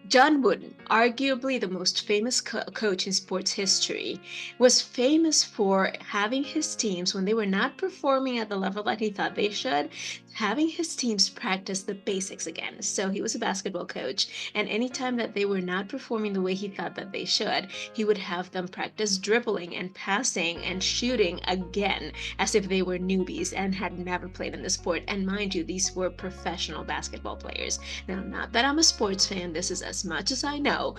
John Wooden, arguably the most famous coach in sports history, was famous for having his teams, when they were not performing at the level that he thought they should, having his teams practice the basics again. So he was a basketball coach, and anytime that they were not performing the way he thought that they should, he would have them practice dribbling and passing and shooting again as if they were newbies and had never played in the sport. And mind you, these were professional basketball players. Now, not that I'm a sports fan, this is as much as I know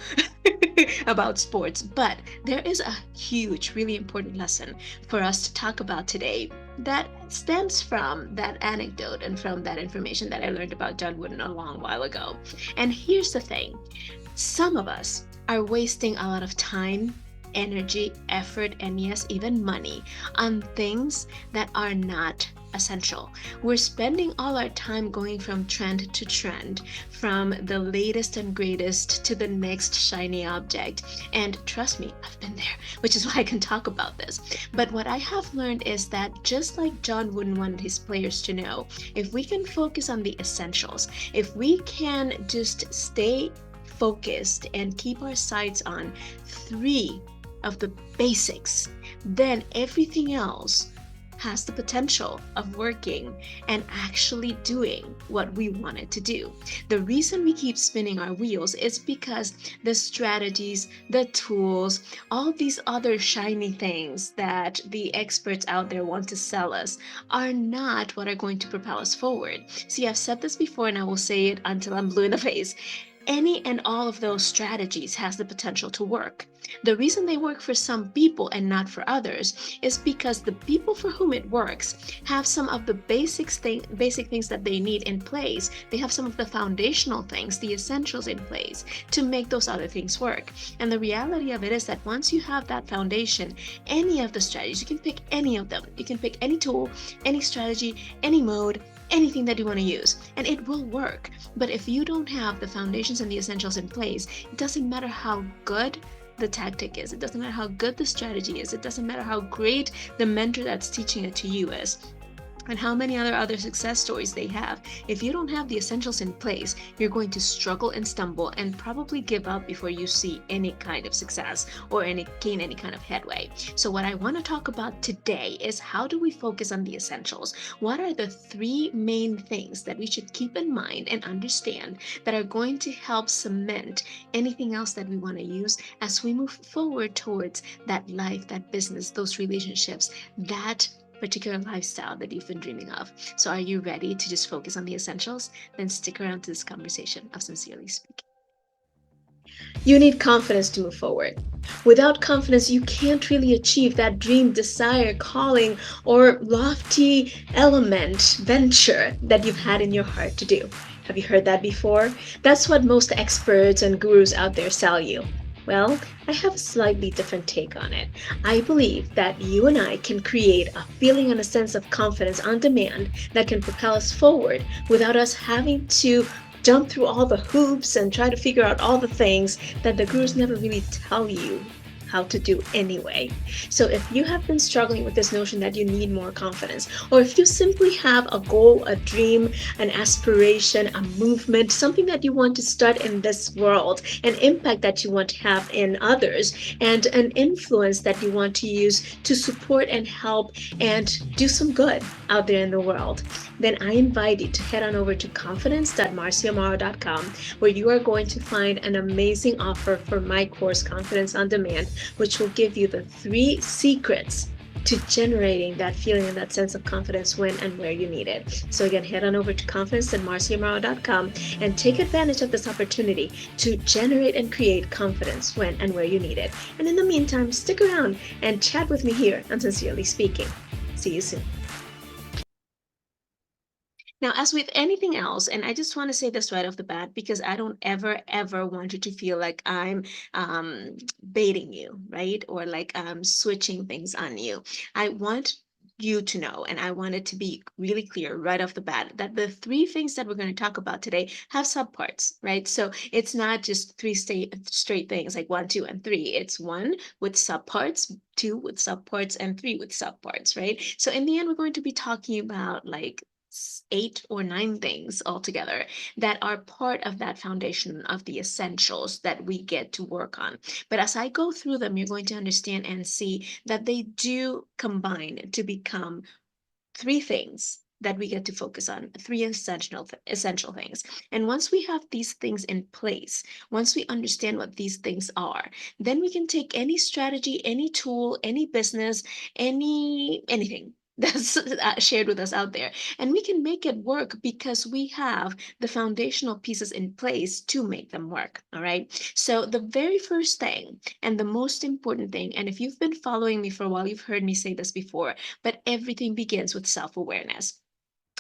about sports, but there is a huge, really important lesson for us to talk about today that stems from that anecdote and from that information that I learned about John Wooden a long while ago. And here's the thing, some of us are wasting a lot of time, energy, effort, and yes, even money on things that are not essential. We're spending all our time going from trend to trend, from the latest and greatest to the next shiny object. And trust me, I've been there, which is why I can talk about this. But what I have learned is that just like John Wooden wanted his players to know, if we can focus on the essentials, if we can just stay focused and keep our sights on three of the basics, then everything else has the potential of working and actually doing what we want it to do. The reason we keep spinning our wheels is because the strategies, the tools, all these other shiny things that the experts out there want to sell us are not what are going to propel us forward. See, I've said this before and I will say it until I'm blue in the face. Any and all of those strategies has the potential to work. The reason they work for some people and not for others is because the people for whom it works have some of the basic things that they need in place. They have some of the foundational things, the essentials in place to make those other things work. And the reality of it is that once you have that foundation, any of the strategies, you can pick any of them. You can pick any tool, any strategy, any mode, anything that you want to use, and it will work. But if you don't have the foundations and the essentials in place, it doesn't matter how good the tactic is, it doesn't matter how good the strategy is, it doesn't matter how great the mentor that's teaching it to you is, and how many other success stories they have. If you don't have the essentials in place, you're going to struggle and stumble and probably give up before you see any kind of success or gain any kind of headway. So what I want to talk about today is, how do we focus on the essentials? What are the three main things that we should keep in mind and understand that are going to help cement anything else that we want to use as we move forward towards that life, that business, those relationships, that particular lifestyle that you've been dreaming of. So, are you ready to just focus on the essentials? Then stick around to this conversation of Sincerely Speaking. You need confidence to move forward. Without confidence, you can't really achieve that dream, desire, calling, or lofty element, venture that you've had in your heart to do. Have you heard that before? That's what most experts and gurus out there sell you. Well, I have a slightly different take on it. I believe that you and I can create a feeling and a sense of confidence on demand that can propel us forward without us having to jump through all the hoops and try to figure out all the things that the gurus never really tell you how to do anyway. So if you have been struggling with this notion that you need more confidence, or if you simply have a goal, a dream, an aspiration, a movement, something that you want to start in this world, an impact that you want to have in others, and an influence that you want to use to support and help and do some good out there in the world, then I invite you to head on over to confidence.marciamaro.com, where you are going to find an amazing offer for my course, Confidence on Demand, which will give you the three secrets to generating that feeling and that sense of confidence when and where you need it. So again, head on over to confidence.marciamaro.com and take advantage of this opportunity to generate and create confidence when and where you need it. And in the meantime, stick around and chat with me here on Sincerely Speaking. See you soon. Now, as with anything else, and I just want to say this right off the bat because I don't ever want you to feel like I'm baiting you, right? Or like I'm switching things on you. I want you to know, and I want it to be really clear right off the bat, that the three things that we're going to talk about today have subparts, right? So it's not just three straight things like one, two, and three. It's one with subparts, two with subparts, and three with subparts, right? So in the end, we're going to be talking about like eight or nine things altogether that are part of that foundation of the essentials that we get to work on. But as I go through them, you're going to understand and see that they do combine to become three things that we get to focus on, three essential things. And once we have these things in place, once we understand what these things are, then we can take any strategy, any tool, any business, anything that's shared with us out there, and we can make it work because we have the foundational pieces in place to make them work. All right, so the very first thing and the most important thing, and if you've been following me for a while, you've heard me say this before, but everything begins with self-awareness.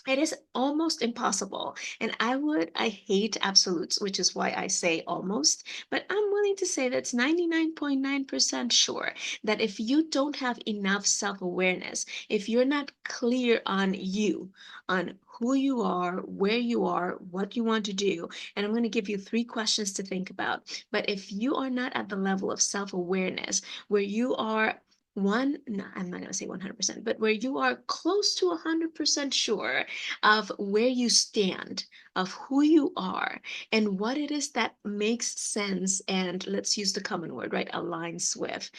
It is almost impossible. And I hate absolutes, which is why I say almost, but I'm willing to say that's 99.9% sure that if you don't have enough self awareness, if you're not clear on you, on who you are, what you want to do, and I'm going to give you three questions to think about. But if you are not at the level of self awareness where you are one, no, I'm not going to say 100%, but where you are close to 100% sure of where you stand, of who you are, and what it is that makes sense. And let's use the common word, right? Aligns with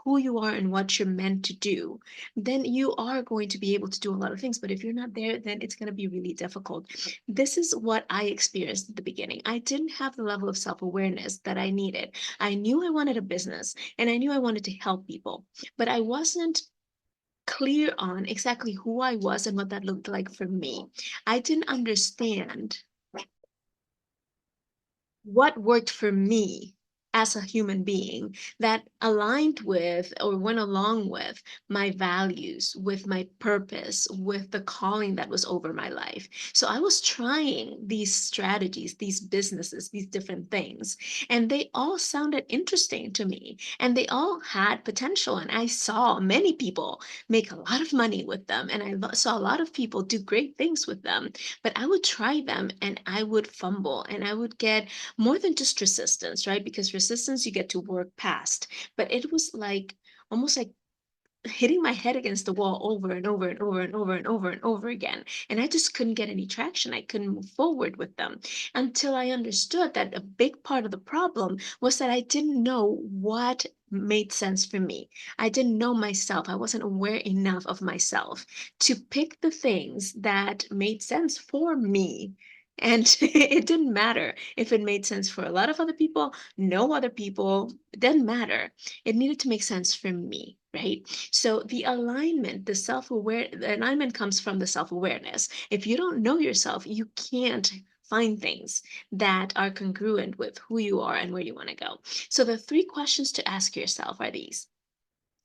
who you are and what you're meant to do, then you are going to be able to do a lot of things. But if you're not there, then it's going to be really difficult. This is what I experienced at the beginning. I didn't have the level of self awareness that I needed. I knew I wanted a business and I knew I wanted to help people, but I wasn't clear on exactly who I was and what that looked like for me. I didn't understand what worked for me as a human being that aligned with or went along with my values, with my purpose, with the calling that was over my life. So I was trying these strategies, these businesses, these different things, and they all sounded interesting to me and they all had potential. And I saw many people make a lot of money with them, and I saw a lot of people do great things with them. But I would try them and I would fumble and I would get more than just resistance, right? Because resistance you get to work past, but it was like almost like hitting my head against the wall over and over and over and over and over and over again. And I just couldn't get any traction. I couldn't move forward with them until I understood that a big part of the problem was that I didn't know what made sense for me. I didn't know myself. I wasn't aware enough of myself to pick the things that made sense for me. And it didn't matter if it made sense for a lot of other people, no other people, it didn't matter. It needed to make sense for me, right? So the alignment comes from the self-awareness. If you don't know yourself, you can't find things that are congruent with who you are and where you want to go. So the three questions to ask yourself are these.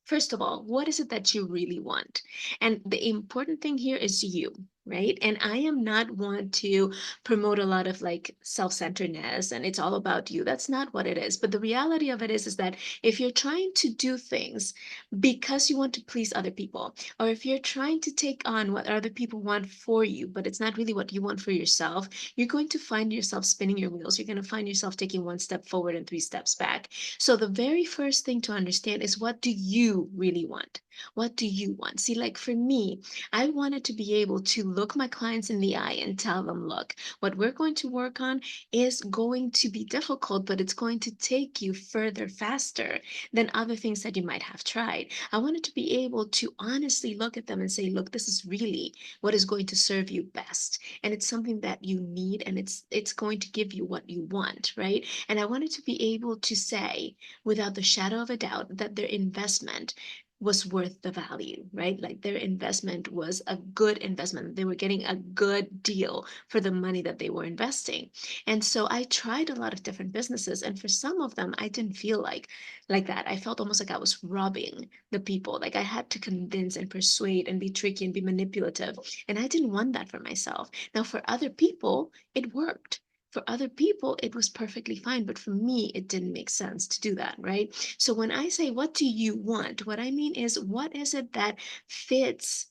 First of all, what is it that you really want? And the important thing here is you, right? And I am not one to promote a lot of like self-centeredness and it's all about you. That's not what it is. But the reality of it is that if you're trying to do things because you want to please other people, or if you're trying to take on what other people want for you, but it's not really what you want for yourself, you're going to find yourself spinning your wheels. You're going to find yourself taking one step forward and three steps back. So the very first thing to understand is, what do you really want? What do you want? See, like for me, I wanted to be able to look my clients in the eye and tell them, look, what we're going to work on is going to be difficult, but it's going to take you further faster than other things that you might have tried. I wanted to be able to honestly look at them and say, look, this is really what is going to serve you best. And it's something that you need and it's going to give you what you want, right? And I wanted to be able to say without the shadow of a doubt that their investment was worth the value, right? Like their investment was a good investment. They were getting a good deal for the money that they were investing. And so I tried a lot of different businesses, and for some of them I didn't feel like that. I felt almost like I was robbing the people. Like I had to convince and persuade and be tricky and be manipulative, and I didn't want that for myself. Now for other people it worked. For other people, it was perfectly fine, but for me, it didn't make sense to do that, right? So when I say, what do you want? What I mean is, what is it that fits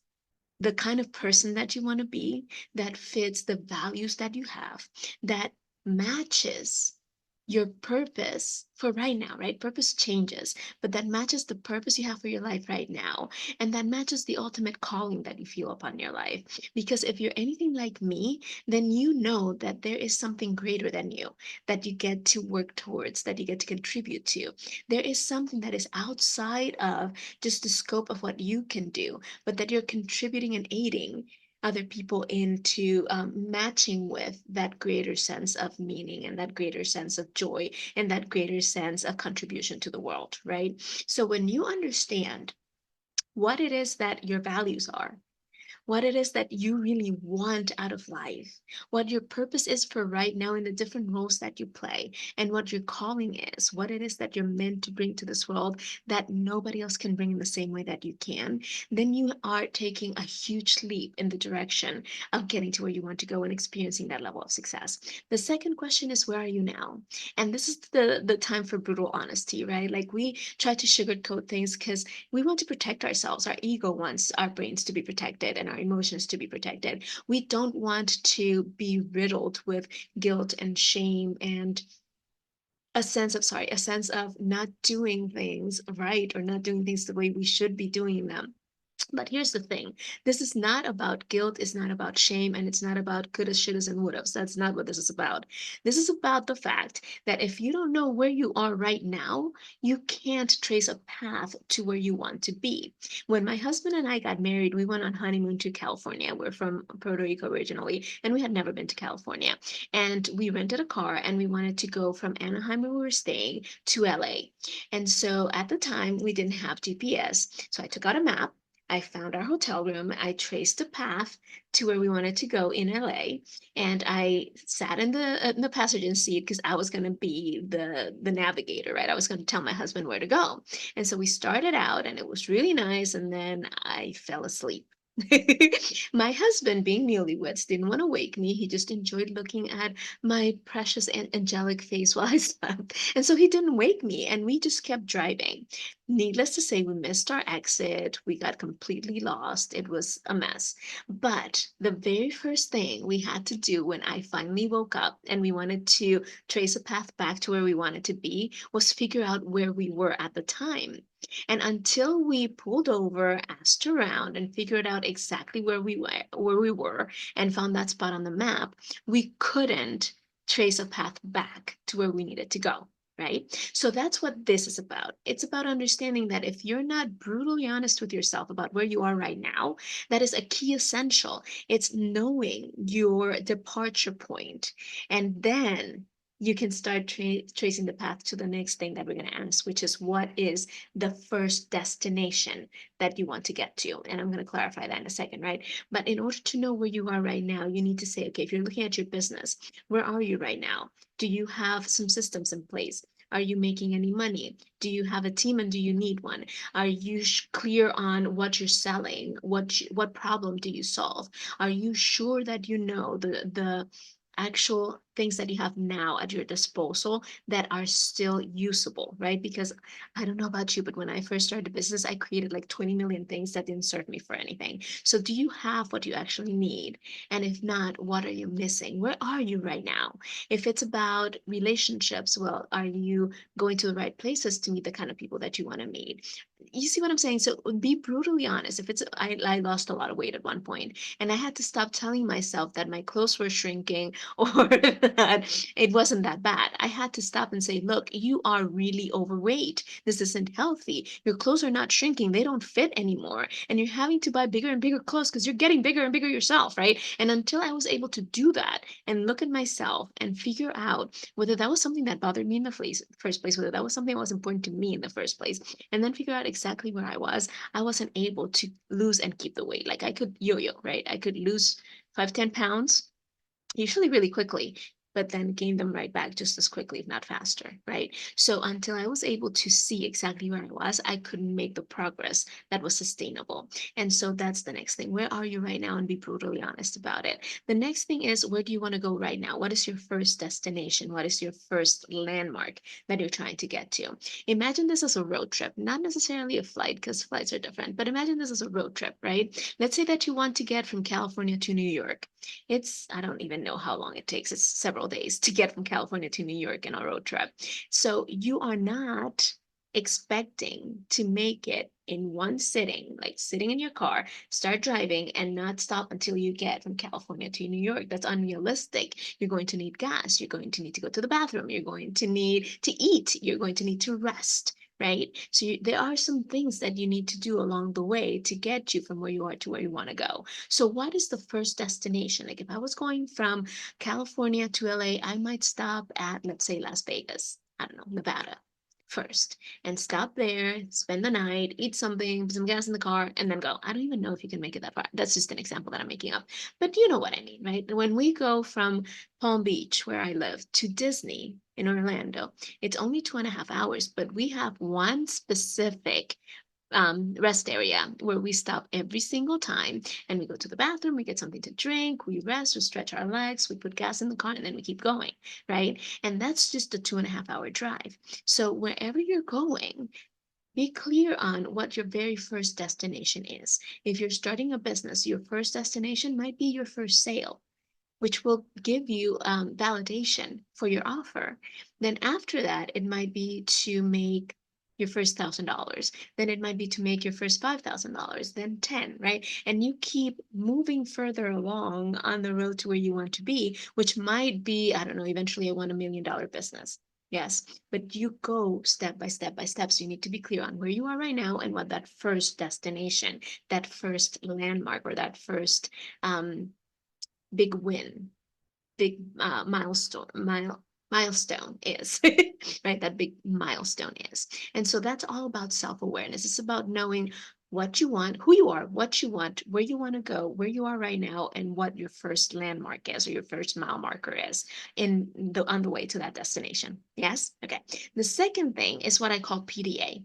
the kind of person that you want to be, that fits the values that you have, that matches your purpose for right now, right? Purpose changes, but that matches the purpose you have for your life right now. And that matches the ultimate calling that you feel upon your life. Because if you're anything like me, then you know that there is something greater than you that you get to work towards, that you get to contribute to. There is something that is outside of just the scope of what you can do, but that you're contributing and aiding other people into matching with that greater sense of meaning and that greater sense of joy and that greater sense of contribution to the world, right? So when you understand what it is that your values are, what it is that you really want out of life, what your purpose is for right now in the different roles that you play, and what your calling is, what it is that you're meant to bring to this world that nobody else can bring in the same way that you can, then you are taking a huge leap in the direction of getting to where you want to go and experiencing that level of success. The second question is, where are you now? And this is the time for brutal honesty, right? Like we try to sugarcoat things because we want to protect ourselves. Our ego wants our brains to be protected and our emotions to be protected. We don't want to be riddled with guilt and shame and a sense of not doing things right or not doing things the way we should be doing them. But here's the thing. This is not about guilt, it's not about shame, and it's not about couldas, shouldas, and wouldas. That's not what this is about. This is about the fact that if you don't know where you are right now, you can't trace a path to where you want to be. When my husband and I got married, we went on honeymoon to California. We're from Puerto Rico originally, and we had never been to California. And we rented a car and we wanted to go from Anaheim, where we were staying, to LA. And so at the time, we didn't have GPS. So I took out a map. I found our hotel room. I traced a path to where we wanted to go in LA, and I sat in the passenger seat because I was going to be the navigator, right? I was going to tell my husband where to go. And so we started out, and it was really nice, and then I fell asleep. My husband, being newlyweds, didn't want to wake me. He just enjoyed looking at my precious and angelic face while I slept. And so he didn't wake me, and we just kept driving. Needless to say, we missed our exit. We got completely lost. It was a mess. But the very first thing we had to do when I finally woke up and we wanted to trace a path back to where we wanted to be was figure out where we were at the time. And until we pulled over, asked around, and figured out exactly where we were, and found that spot on the map, we couldn't trace a path back to where we needed to go. Right? So that's what this is about. It's about understanding that if you're not brutally honest with yourself about where you are right now, that is a key essential. It's knowing your departure point, and then you can start tracing the path to the next thing that we're going to ask, which is what is the first destination that you want to get to? And I'm going to clarify that in a second, right? But in order to know where you are right now, you need to say, okay, if you're looking at your business, where are you right now? Do you have some systems in place? Are you making any money? Do you have a team and do you need one? Are you clear on what you're selling? What problem do you solve? Are you sure that you know the actual things that you have now at your disposal that are still usable, right? Because I don't know about you, but when I first started a business, I created like 20 million things that didn't serve me for anything. So do you have what you actually need? And if not, what are you missing? Where are you right now? If it's about relationships, well, are you going to the right places to meet the kind of people that you want to meet? You see what I'm saying? So be brutally honest. If it's, I lost a lot of weight at one point, and I had to stop telling myself that my clothes were shrinking or that it wasn't that bad. I had to stop and say, look, you are really overweight. This isn't healthy. Your clothes are not shrinking. They don't fit anymore. And you're having to buy bigger and bigger clothes because you're getting bigger and bigger yourself, right? And until I was able to do that and look at myself and figure out whether that was something that bothered me in the first place, whether that was something that was important to me in the first place, and then figure out exactly where I wasn't able to lose and keep the weight. Like I could yo-yo, right? I could lose 5, 10 pounds usually really quickly, but then gain them right back just as quickly, if not faster, right? So until I was able to see exactly where I was, I couldn't make the progress that was sustainable. And so that's the next thing. Where are you right now? And be brutally honest about it. The next thing is, where do you want to go right now? What is your first destination? What is your first landmark that you're trying to get to? Imagine this as a road trip, not necessarily a flight because flights are different, but imagine this as a road trip, right? Let's say that you want to get from California to New York. I don't even know how long it takes. It's several several days to get from California to New York in a road trip. So you are not expecting to make it in one sitting, like sitting in your car, start driving, and not stop until you get from California to New York. That's unrealistic. You're going to need gas. You're going to need to go to the bathroom. You're going to need to eat. You're going to need to rest. Right? So there are some things that you need to do along the way to get you from where you are to where you want to go. So what is the first destination? Like if I was going from California to LA, I might stop at, let's say, Las Vegas. I don't know, Nevada first, and stop there, spend the night, eat something, put some gas in the car, and then go. I don't even know if you can make it that far. That's just an example that I'm making up. But you know what I mean, right? When we go from Palm Beach, where I live, to Disney in Orlando, it's only 2.5 hours, but we have one specific rest area where we stop every single time, and we go to the bathroom, we get something to drink, we rest, we stretch our legs, we put gas in the car, and then we keep going, right? And that's just a 2.5 hour drive. So wherever you're going, be clear on what your very first destination is. If you're starting a business, your first destination might be your first sale, which will give you validation for your offer. Then after that, it might be to make your first $1,000. Then it might be to make your first $5,000, then 10, right? And you keep moving further along on the road to where you want to be, which might be, I don't know, eventually I want $1 million business. Yes, but you go step by step by step. So you need to be clear on where you are right now and what that first destination, that first landmark, or that first big win, big milestone is, right? That big milestone is. And so that's all about self-awareness. It's about knowing what you want, who you are, what you want, where you want to go, where you are right now, and what your first landmark is, or your first mile marker is on the way to that destination. Yes? Okay. The second thing is what I call PDA.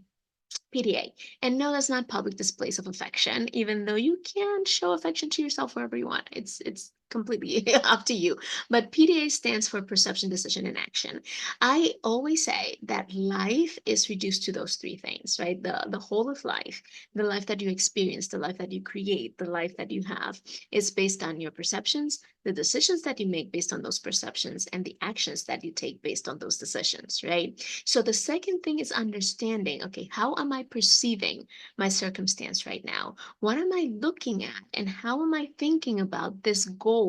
PDA. And no, that's not public displays of affection, even though you can show affection to yourself wherever you want. It's completely up to you. But PDA stands for perception, decision, and action. I always say that life is reduced to those three things, right? The whole of life, the life that you experience, the life that you create, the life that you have, is based on your perceptions, the decisions that you make based on those perceptions, and the actions that you take based on those decisions, right? So the second thing is understanding, okay, how am I perceiving my circumstance right now? What am I looking at? And how am I thinking about this goal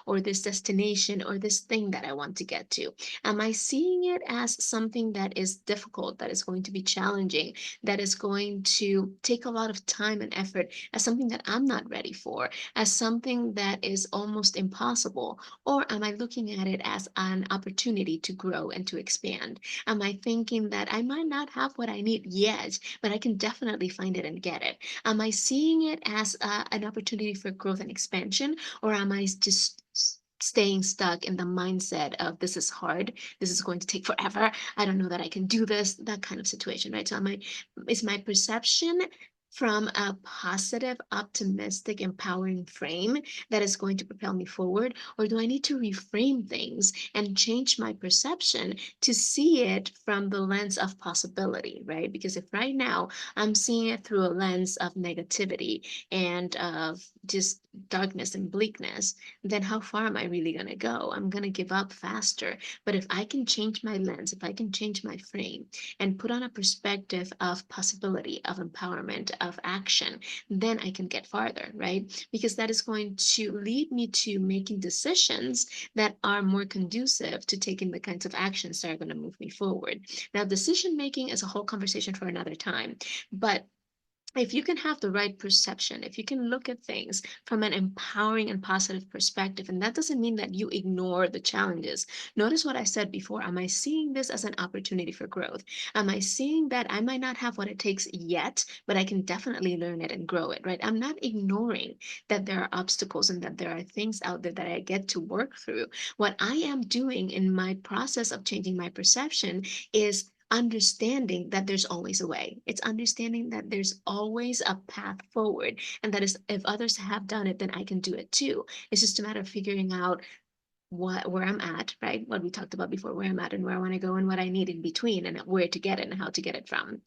or this destination or this thing that I want to get to? Am I seeing it as something that is difficult, that is going to be challenging, that is going to take a lot of time and effort, as something that I'm not ready for, as something that is almost impossible? Or am I looking at it as an opportunity to grow and to expand? Am I thinking that I might not have what I need yet, but I can definitely find it and get it? Am I seeing it as an opportunity for growth and expansion, or am I just staying stuck in the mindset of this is hard, this is going to take forever, I don't know that I can do this, that kind of situation, right? So is my perception from a positive, optimistic, empowering frame that is going to propel me forward? Or do I need to reframe things and change my perception to see it from the lens of possibility, right? Because if right now I'm seeing it through a lens of negativity and of just darkness and bleakness, then how far am I really going to go? I'm going to give up faster. But if I can change my lens, if I can change my frame and put on a perspective of possibility, of empowerment, of action, then I can get farther, right? Because that is going to lead me to making decisions that are more conducive to taking the kinds of actions that are going to move me forward. Now, decision making is a whole conversation for another time, but if you can have the right perception, if you can look at things from an empowering and positive perspective, and that doesn't mean that you ignore the challenges. Notice what I said before. Am I seeing this as an opportunity for growth? Am I seeing that I might not have what it takes yet, but I can definitely learn it and grow it, right? I'm not ignoring that there are obstacles and that there are things out there that I get to work through. What I am doing in my process of changing my perception is understanding that there's always a way. It's understanding that there's always a path forward, and that is, if others have done it, then I can do it too. It's just a matter of figuring out where I'm at, right? What we talked about before, where I'm at and where I want to go and what I need in between and where to get it and how to get it from,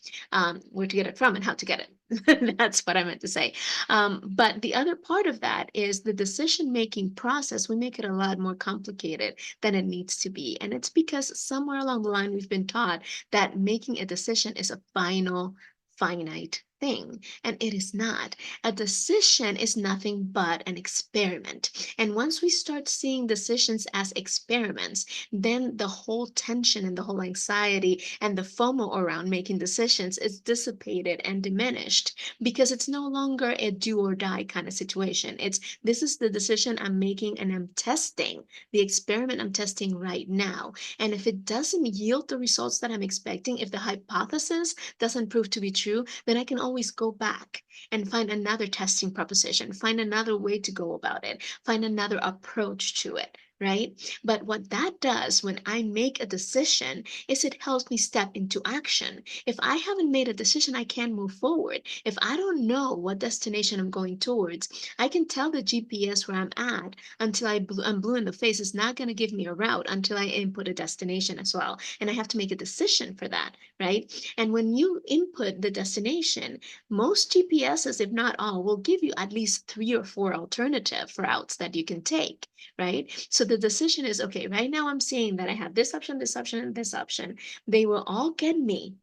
where to get it from and how to get it. That's what I meant to say. But the other part of that is the decision making process. We make it a lot more complicated than it needs to be. And it's because somewhere along the line, we've been taught that making a decision is a final, finite thing. And it is not. A decision is nothing but an experiment. And once we start seeing decisions as experiments, then the whole tension and the whole anxiety and the FOMO around making decisions is dissipated and diminished because it's no longer a do or die kind of situation. It's this is the decision I'm making and I'm testing the experiment I'm testing right now. And if it doesn't yield the results that I'm expecting, if the hypothesis doesn't prove to be true, then I can always go back and find another testing proposition, find another way to go about it, find another approach to it, right? But what that does when I make a decision is it helps me step into action. If I haven't made a decision, I can't move forward. If I don't know what destination I'm going towards, I can tell the GPS where I'm at until I'm blue in the face. It's not going to give me a route until I input a destination as well. And I have to make a decision for that, right? And when you input the destination, most GPSs, if not all, will give you at least 3 or 4 alternative routes that you can take, right? So the decision is okay, right now I'm seeing that I have this option, and this option. They will all get me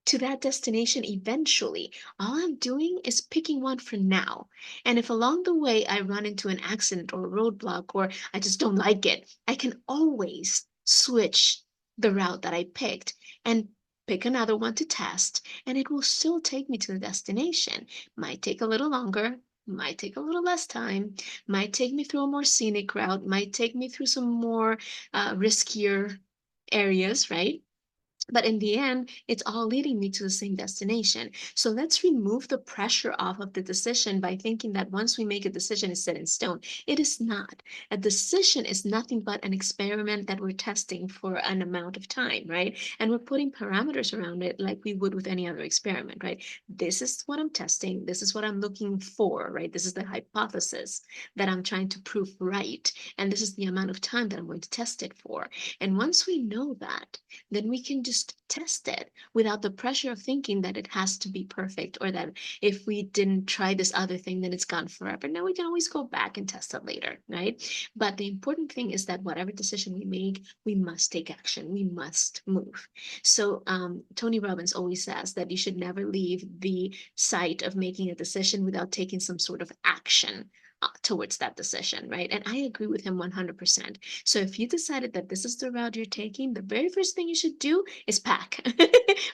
to that destination eventually. All I'm doing is picking one for now. And if along the way I run into an accident or a roadblock or I just don't like it, I can always switch the route that I picked and pick another one to test, and it will still take me to the destination. Might take a little longer, might take a little less time, might take me through a more scenic route, might take me through some more riskier areas, right? But in the end, it's all leading me to the same destination. So let's remove the pressure off of the decision by thinking that once we make a decision, it's set in stone. It is not. A decision is nothing but an experiment that we're testing for an amount of time, right? And we're putting parameters around it like we would with any other experiment, right? This is what I'm testing. This is what I'm looking for, right? This is the hypothesis that I'm trying to prove right. And this is the amount of time that I'm going to test it for. And once we know that, then we can just test it without the pressure of thinking that it has to be perfect or that if we didn't try this other thing, then it's gone forever. No, we can always go back and test it later, right? But the important thing is that whatever decision we make, we must take action. We must move. So Tony Robbins always says that you should never leave the site of making a decision without taking some sort of action towards that decision, right? And I agree with him 100%. So if you decided that this is the route you're taking, the very first thing you should do is pack,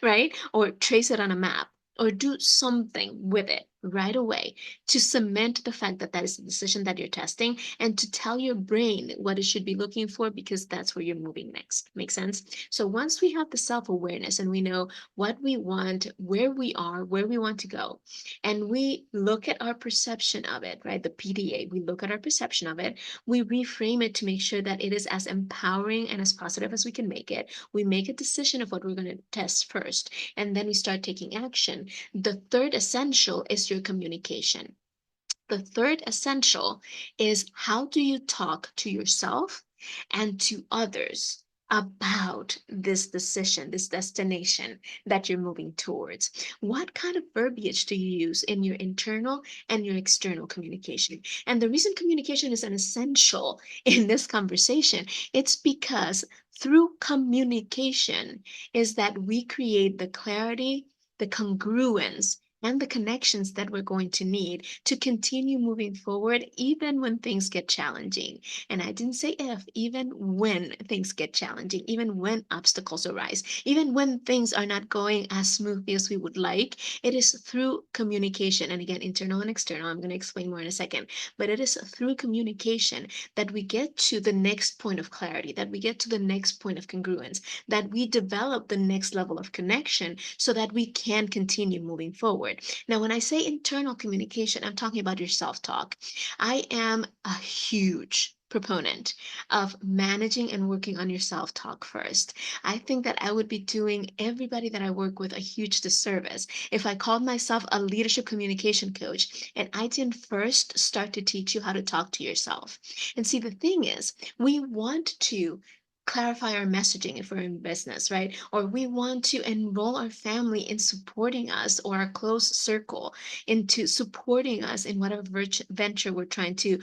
right? Or trace it on a map or do something with it right away to cement the fact that that is the decision that you're testing and to tell your brain what it should be looking for because that's where you're moving next. Make sense? So once we have the self-awareness and we know what we want, where we are, where we want to go, and we look at our perception of it, right? The PDA, we look at our perception of it, we reframe it to make sure that it is as empowering and as positive as we can make it. We make a decision of what we're going to test first, and then we start taking action. The third essential is your communication. The third essential is how do you talk to yourself and to others about this decision, this destination that you're moving towards? What kind of verbiage do you use in your internal and your external communication? And the reason communication is an essential in this conversation, it's because through communication is that we create the clarity, the congruence, and the connections that we're going to need to continue moving forward, even when things get challenging. And I didn't say if, even when things get challenging, even when obstacles arise, even when things are not going as smoothly as we would like, it is through communication. And again, internal and external, I'm going to explain more in a second, but it is through communication that we get to the next point of clarity, that we get to the next point of congruence, that we develop the next level of connection so that we can continue moving forward. Now, when I say internal communication, I'm talking about your self talk. I am a huge proponent of managing and working on your self talk first. I think that I would be doing everybody that I work with a huge disservice if I called myself a leadership communication coach and I didn't first start to teach you how to talk to yourself. And see, the thing is, we want to clarify our messaging if we're in business, right? Or we want to enroll our family in supporting us, or our close circle into supporting us in whatever venture we're trying to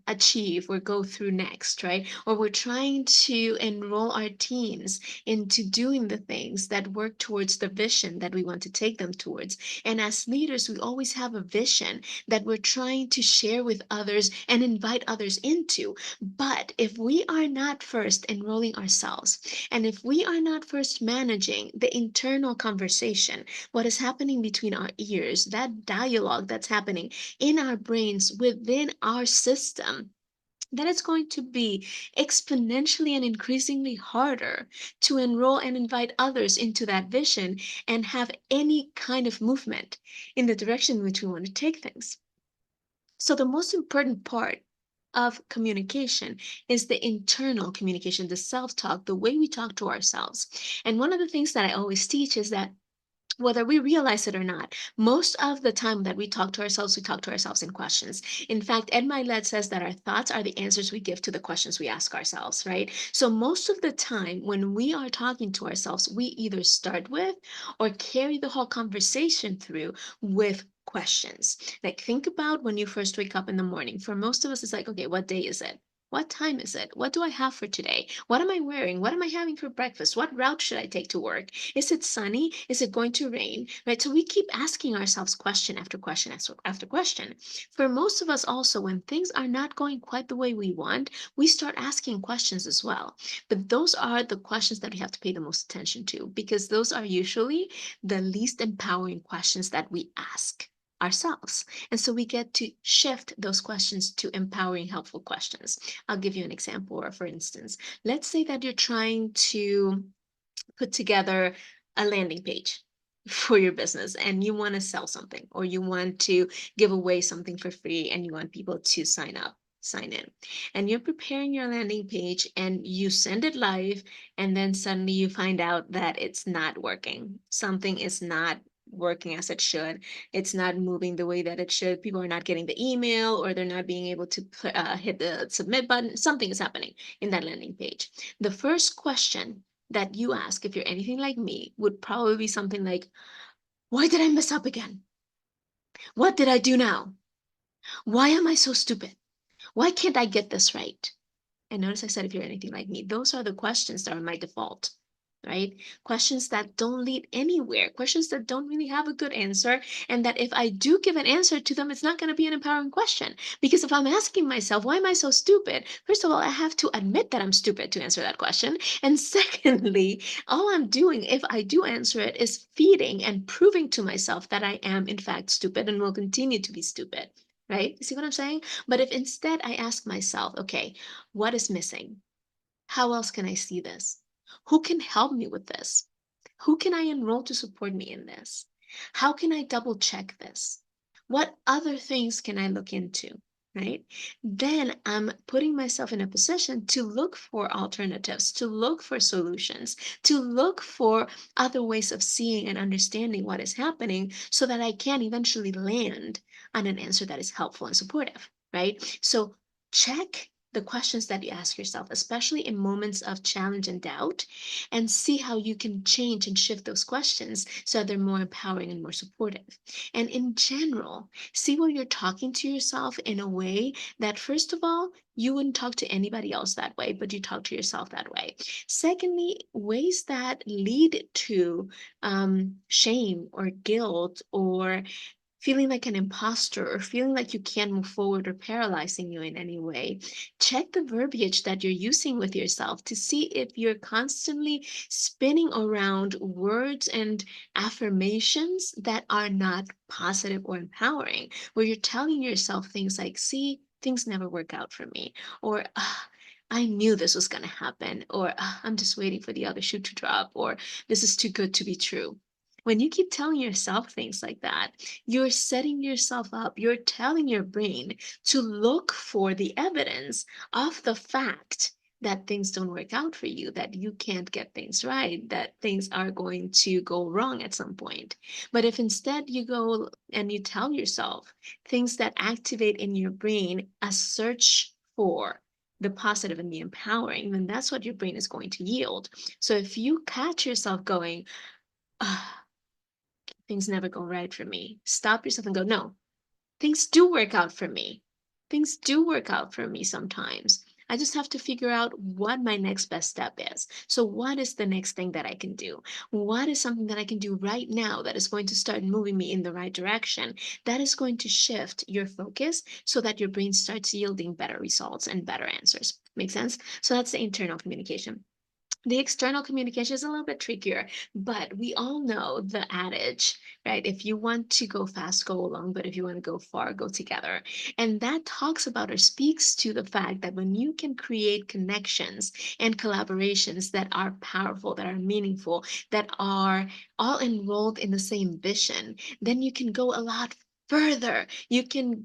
achieve or go through next, right? Or we're trying to enroll our teams into doing the things that work towards the vision that we want to take them towards. And as leaders, we always have a vision that we're trying to share with others and invite others into. But if we are not first enrolling ourselves, and if we are not first managing the internal conversation, what is happening between our ears, that dialogue that's happening in our brains within our system, then it's going to be exponentially and increasingly harder to enroll and invite others into that vision and have any kind of movement in the direction in which we want to take things. So, the most important part of communication is the internal communication, the self talk, the way we talk to ourselves. And one of the things that I always teach is that whether we realize it or not, most of the time that we talk to ourselves in questions. In fact, Ed Milet says that our thoughts are the answers we give to the questions we ask ourselves, right? So most of the time when we are talking to ourselves, we either start with or carry the whole conversation through with questions. Like, think about when you first wake up in the morning. For most of us, it's like, okay, what day is it? What time is it? What do I have for today? What am I wearing? What am I having for breakfast? What route should I take to work? Is it sunny? Is it going to rain? Right? So we keep asking ourselves question after question after question. For most of us, also, when things are not going quite the way we want, we start asking questions as well. But those are the questions that we have to pay the most attention to, because those are usually the least empowering questions that we ask ourselves. And so we get to shift those questions to empowering, helpful questions. I'll give you an example. Or for instance, let's say that you're trying to put together a landing page for your business and you want to sell something, or you want to give away something for free and you want people to sign in, and you're preparing your landing page and you send it live, and then suddenly you find out that it's not working. Something is not working as it should. It's not moving the way that it should. People are not getting the email, or they're not being able to hit the submit button. Something is happening in that landing page. The first question that you ask, if you're anything like me, would probably be something like, why did I mess up again? What did I do now? Why am I so stupid? Why can't I get this right? And notice I said, if you're anything like me, those are the questions that are my default, right? Questions that don't lead anywhere, questions that don't really have a good answer. And that if I do give an answer to them, it's not going to be an empowering question. Because if I'm asking myself, why am I so stupid? First of all, I have to admit that I'm stupid to answer that question. And secondly, all I'm doing, if I do answer it, is feeding and proving to myself that I am, in fact, stupid and will continue to be stupid. Right? You see what I'm saying? But if instead I ask myself, okay, what is missing? How else can I see this? Who can help me with this? Who can I enroll to support me in this? How can I double check this? What other things can I look into? Right? Then I'm putting myself in a position to look for alternatives, to look for solutions, to look for other ways of seeing and understanding what is happening, so that I can eventually land on an answer that is helpful and supportive. Right? So check the questions that you ask yourself, especially in moments of challenge and doubt, and see how you can change and shift those questions so that they're more empowering and more supportive. And in general, see where you're talking to yourself in a way that, first of all, you wouldn't talk to anybody else that way, but you talk to yourself that way. Secondly, ways that lead to shame or guilt, or feeling like an imposter, or feeling like you can't move forward, or paralyzing you in any way. Check the verbiage that you're using with yourself to see if you're constantly spinning around words and affirmations that are not positive or empowering, where you're telling yourself things like, see, things never work out for me, or I knew this was going to happen, or I'm just waiting for the other shoe to drop, or this is too good to be true. When you keep telling yourself things like that, you're setting yourself up, you're telling your brain to look for the evidence of the fact that things don't work out for you, that you can't get things right, that things are going to go wrong at some point. But if instead you go and you tell yourself things that activate in your brain a search for the positive and the empowering, then that's what your brain is going to yield. So if you catch yourself going, ah, things never go right for me, stop yourself and go, no, things do work out for me. Things do work out for me sometimes. I just have to figure out what my next best step is. So, what is the next thing that I can do? What is something that I can do right now that is going to start moving me in the right direction? That is going to shift your focus so that your brain starts yielding better results and better answers. Make sense? So, that's the internal communication. The external communication is a little bit trickier, but we all know the adage, right? If you want to go fast, go alone, but if you want to go far, go together. And that talks about or speaks to the fact that when you can create connections and collaborations that are powerful, that are meaningful, that are all enrolled in the same vision, then you can go a lot further. You can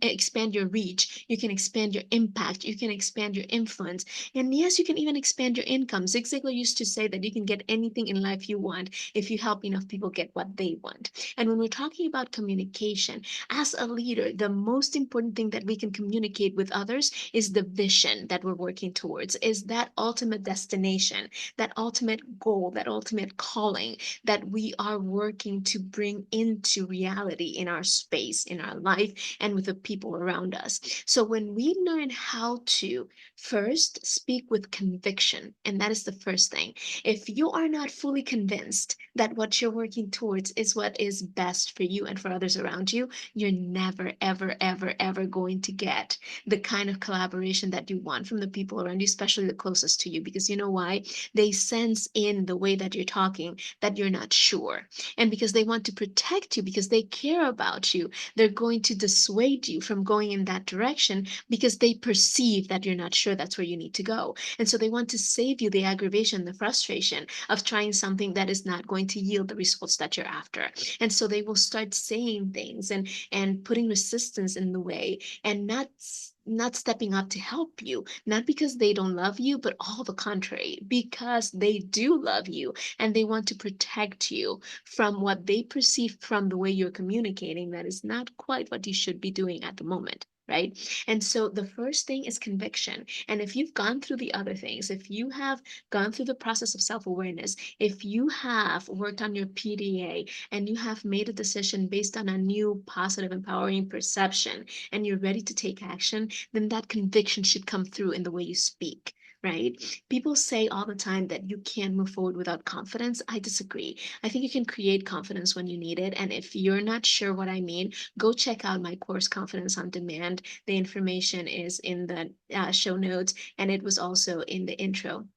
expand your reach, you can expand your impact, you can expand your influence, and yes, you can even expand your income. Zig Ziglar used to say that you can get anything in life you want if you help enough people get what they want. And when we're talking about communication, as a leader, the most important thing that we can communicate with others is the vision that we're working towards, is that ultimate destination, that ultimate goal, that ultimate calling that we are working to bring into reality in our space, in our life, and with the people around us. So when we learn how to first, speak with conviction. And that is the first thing. If you are not fully convinced that what you're working towards is what is best for you and for others around you, you're never, ever, ever, ever going to get the kind of collaboration that you want from the people around you, especially the closest to you. Because you know why? They sense in the way that you're talking that you're not sure. And because they want to protect you, because they care about you, they're going to dissuade you from going in that direction because they perceive that you're not sure that's where you need to go. And so they want to save you the aggravation, the frustration of trying something that is not going to yield the results that you're after. And so they will start saying things and putting resistance in the way and not stepping up to help you, not because they don't love you, but all the contrary, because they do love you and they want to protect you from what they perceive from the way you're communicating that is not quite what you should be doing at the moment. Right. And so the first thing is conviction. And if you've gone through the other things, if you have gone through the process of self awareness, if you have worked on your PDA and you have made a decision based on a new positive, empowering perception, and you're ready to take action, then that conviction should come through in the way you speak. Right? People say all the time that you can't move forward without confidence. I disagree. I think you can create confidence when you need it. And if you're not sure what I mean, go check out my course, Confidence on Demand. The information is in the show notes, and it was also in the intro.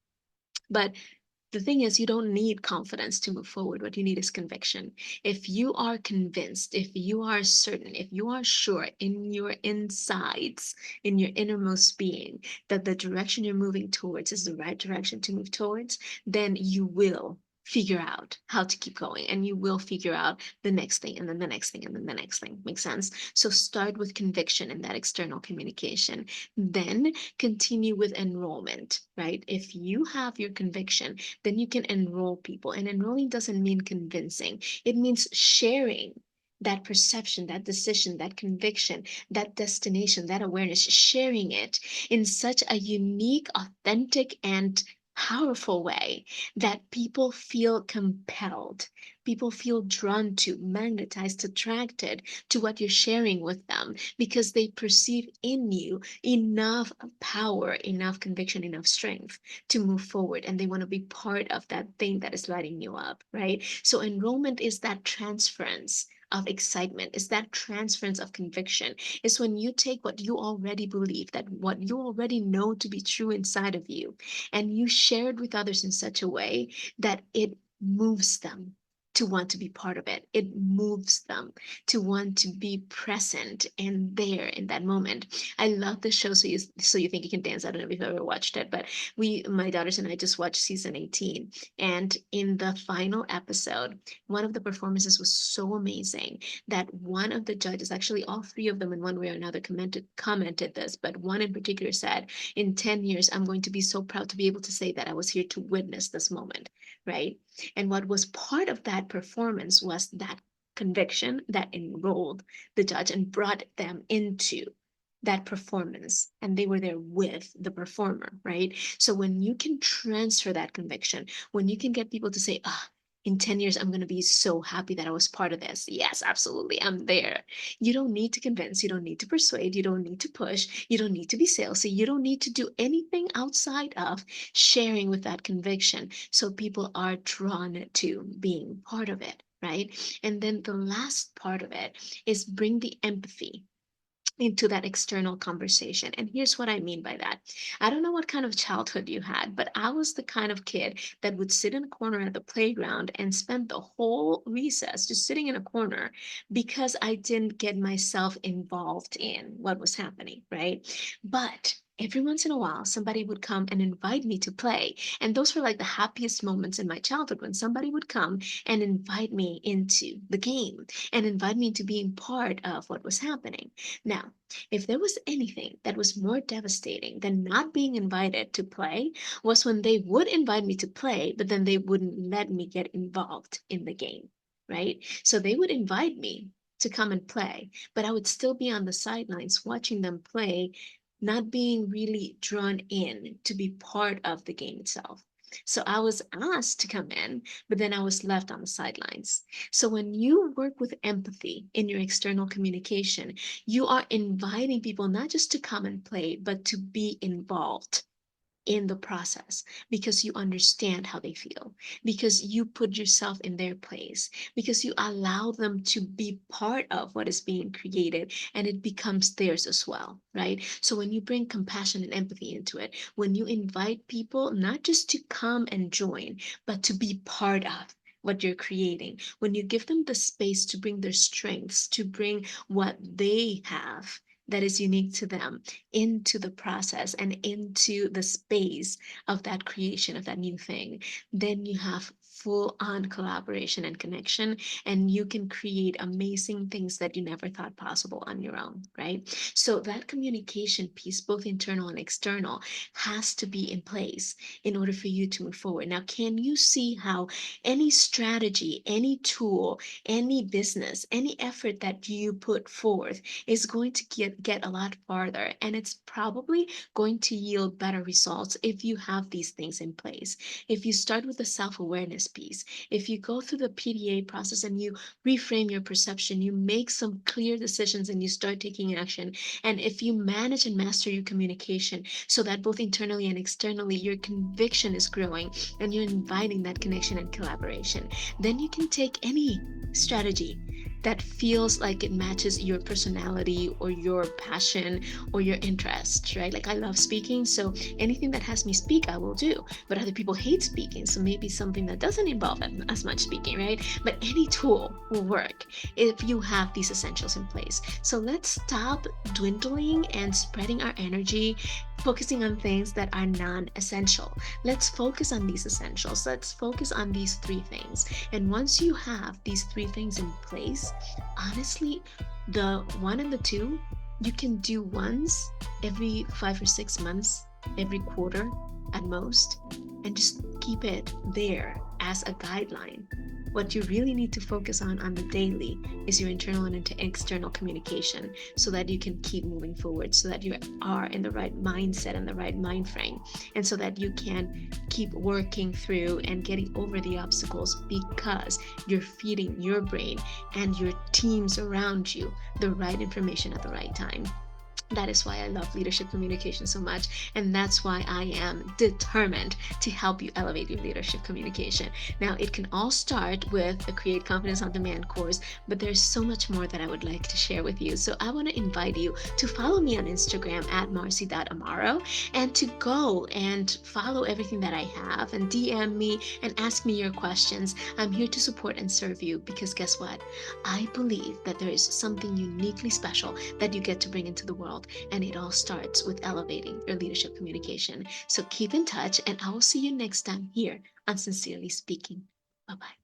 But the thing is, you don't need confidence to move forward. What you need is conviction. If you are convinced, if you are certain, if you are sure in your insides, in your innermost being, that the direction you're moving towards is the right direction to move towards, then you will figure out how to keep going, and you will figure out the next thing and then the next thing and then the next thing. Makes sense? So start with conviction in that external communication, then continue with enrollment, right? If you have your conviction, then you can enroll people. And enrolling doesn't mean convincing, it means sharing that perception, that decision, that conviction, that destination, that awareness, sharing it in such a unique, authentic, and powerful way that people feel compelled, people feel drawn to, magnetized, attracted to what you're sharing with them because they perceive in you enough power, enough conviction, enough strength to move forward, and they want to be part of that thing that is lighting you up, right? So enrollment is that transference of excitement, is that transference of conviction. Is when you take what you already believe, that what you already know to be true inside of you, and you share it with others in such a way that it moves them, to want to be part of it. It moves them to want to be present and there in that moment. I love the show. So you think you can dance. I don't know if you've ever watched it, but my daughters and I just watched season 18. And in the final episode, one of the performances was so amazing that one of the judges, actually all three of them in one way or another commented this, but one in particular said, in 10 years, I'm going to be so proud to be able to say that I was here to witness this moment, right? And what was part of that performance was that conviction that enrolled the judge and brought them into that performance, and they were there with the performer, right? So when you can transfer that conviction, when you can get people to say, ah, in 10 years, I'm going to be so happy that I was part of this. Yes, absolutely. I'm there. You don't need to convince. You don't need to persuade. You don't need to push. You don't need to be salesy. You don't need to do anything outside of sharing with that conviction. So people are drawn to being part of it, right? And then the last part of it is bring the empathy into that external conversation. And here's what I mean by that. I don't know what kind of childhood you had, but I was the kind of kid that would sit in a corner at the playground and spend the whole recess just sitting in a corner because I didn't get myself involved in what was happening, right? But every once in a while, somebody would come and invite me to play. And those were like the happiest moments in my childhood when somebody would come and invite me into the game and invite me to being part of what was happening. Now, if there was anything that was more devastating than not being invited to play, was when they would invite me to play, but then they wouldn't let me get involved in the game, right? So they would invite me to come and play, but I would still be on the sidelines watching them play, not being really drawn in to be part of the game itself. So I was asked to come in, but then I was left on the sidelines. So when you work with empathy in your external communication, you are inviting people not just to come and play, but to be involved in the process because you understand how they feel, because you put yourself in their place, because you allow them to be part of what is being created and it becomes theirs as well, right? So when you bring compassion and empathy into it, when you invite people not just to come and join, but to be part of what you're creating, when you give them the space to bring their strengths, to bring what they have that is unique to them into the process and into the space of that creation of that new thing, then you have full on collaboration and connection, and you can create amazing things that you never thought possible on your own, right? So that communication piece, both internal and external, has to be in place in order for you to move forward. Now, can you see how any strategy, any tool, any business, any effort that you put forth is going to get a lot farther, and it's probably going to yield better results if you have these things in place. If you start with the self-awareness piece, if you go through the PDA process and you reframe your perception, you make some clear decisions and you start taking action, and if you manage and master your communication so that both internally and externally your conviction is growing and you're inviting that connection and collaboration, then you can take any strategy that feels like it matches your personality or your passion or your interest, right? Like I love speaking, so anything that has me speak, I will do. But other people hate speaking, so maybe something that doesn't involve as much speaking, right? But any tool will work if you have these essentials in place. So let's stop dwindling and spreading our energy focusing on things that are non-essential. Let's focus on these essentials. Let's focus on these three things. And once you have these three things in place, honestly, the one and the two, you can do once every 5 or 6 months, every quarter at most, and just keep it there as a guideline. What you really need to focus on the daily is your internal and external communication so that you can keep moving forward, so that you are in the right mindset and the right mind frame, and so that you can keep working through and getting over the obstacles because you're feeding your brain and your teams around you the right information at the right time. That is why I love leadership communication so much. And that's why I am determined to help you elevate your leadership communication. Now, it can all start with a Create Confidence on Demand course, but there's so much more that I would like to share with you. So I want to invite you to follow me on Instagram at marcy.amaro and to go and follow everything that I have and DM me and ask me your questions. I'm here to support and serve you because guess what? I believe that there is something uniquely special that you get to bring into the world. And it all starts with elevating your leadership communication. So keep in touch, and I will see you next time here on Sincerely Speaking. Bye bye.